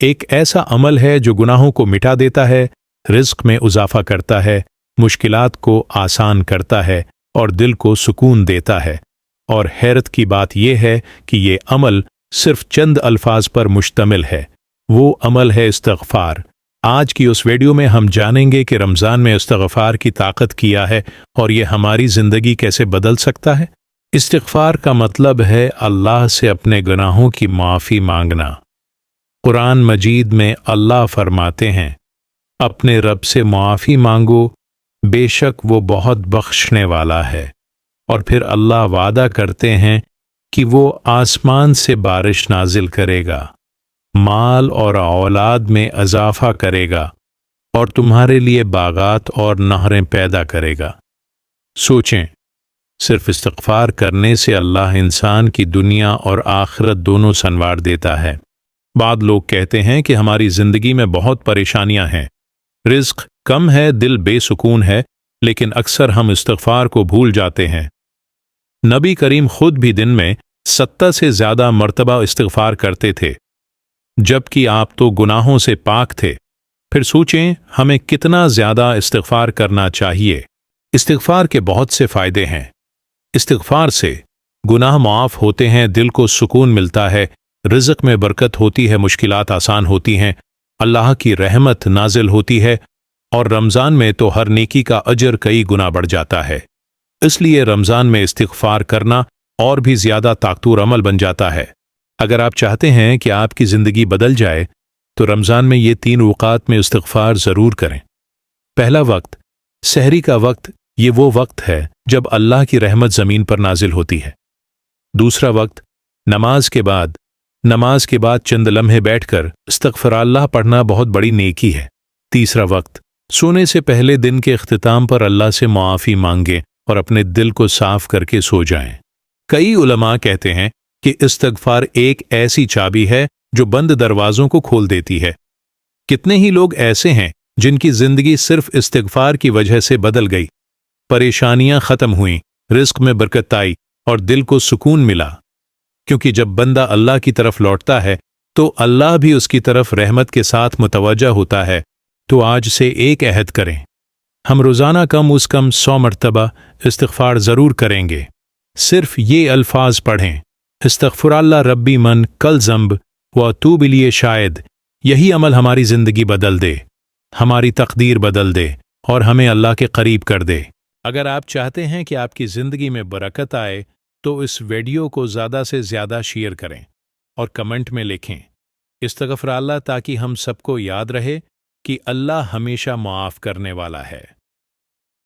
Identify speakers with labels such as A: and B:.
A: ایک ایسا عمل ہے جو گناہوں کو مٹا دیتا ہے، رزق میں اضافہ کرتا ہے، مشکلات کو آسان کرتا ہے اور دل کو سکون دیتا ہے۔ اور حیرت کی بات یہ ہے کہ یہ عمل صرف چند الفاظ پر مشتمل ہے۔ وہ عمل ہے استغفار۔ آج کی اس ویڈیو میں ہم جانیں گے کہ رمضان میں استغفار کی طاقت کیا ہے اور یہ ہماری زندگی کیسے بدل سکتا ہے۔ استغفار کا مطلب ہے اللہ سے اپنے گناہوں کی معافی مانگنا۔ قرآن مجید میں اللہ فرماتے ہیں، اپنے رب سے معافی مانگو، بے شک وہ بہت بخشنے والا ہے۔ اور پھر اللہ وعدہ کرتے ہیں کہ وہ آسمان سے بارش نازل کرے گا، مال اور اولاد میں اضافہ کرے گا اور تمہارے لیے باغات اور نہریں پیدا کرے گا۔ سوچیں، صرف استغفار کرنے سے اللہ انسان کی دنیا اور آخرت دونوں سنوار دیتا ہے۔ بعض لوگ کہتے ہیں کہ ہماری زندگی میں بہت پریشانیاں ہیں، رزق کم ہے، دل بے سکون ہے، لیکن اکثر ہم استغفار کو بھول جاتے ہیں۔ نبی کریم خود بھی دن میں 70 سے زیادہ مرتبہ استغفار کرتے تھے، جبکہ آپ تو گناہوں سے پاک تھے۔ پھر سوچیں ہمیں کتنا زیادہ استغفار کرنا چاہیے۔ استغفار کے بہت سے فائدے ہیں۔ استغفار سے گناہ معاف ہوتے ہیں، دل کو سکون ملتا ہے، رزق میں برکت ہوتی ہے، مشکلات آسان ہوتی ہیں، اللہ کی رحمت نازل ہوتی ہے، اور رمضان میں تو ہر نیکی کا اجر کئی گنا بڑھ جاتا ہے۔ اس لیے رمضان میں استغفار کرنا اور بھی زیادہ طاقتور عمل بن جاتا ہے۔ اگر آپ چاہتے ہیں کہ آپ کی زندگی بدل جائے تو رمضان میں یہ 3 اوقات میں استغفار ضرور کریں۔ پہلا وقت، سحری کا وقت، یہ وہ وقت ہے جب اللہ کی رحمت زمین پر نازل ہوتی ہے۔ دوسرا وقت، نماز کے بعد چند لمحے بیٹھ کر استغفر اللہ پڑھنا بہت بڑی نیکی ہے۔ تیسرا وقت، سونے سے پہلے دن کے اختتام پر اللہ سے معافی مانگیں اور اپنے دل کو صاف کر کے سو جائیں۔ کئی علماء کہتے ہیں کہ استغفار ایک ایسی چابی ہے جو بند دروازوں کو کھول دیتی ہے۔ کتنے ہی لوگ ایسے ہیں جن کی زندگی صرف استغفار کی وجہ سے بدل گئی، پریشانیاں ختم ہوئیں، رزق میں برکت آئی اور دل کو سکون ملا۔ کیونکہ جب بندہ اللہ کی طرف لوٹتا ہے تو اللہ بھی اس کی طرف رحمت کے ساتھ متوجہ ہوتا ہے۔ تو آج سے ایک عہد کریں، ہم روزانہ کم از کم 100 مرتبہ استغفار ضرور کریں گے۔ صرف یہ الفاظ پڑھیں، استغفر اللہ ربی من کل ذنب و اتوب الیہ، شاید یہی عمل ہماری زندگی بدل دے، ہماری تقدیر بدل دے اور ہمیں اللہ کے قریب کر دے۔ اگر آپ چاہتے ہیں کہ آپ کی زندگی میں برکت آئے تو اس ویڈیو کو زیادہ سے زیادہ شیئر کریں اور کمنٹ میں لکھیں استغفر اللہ، تاکہ ہم سب کو یاد رہے کہ اللہ ہمیشہ معاف کرنے والا ہے۔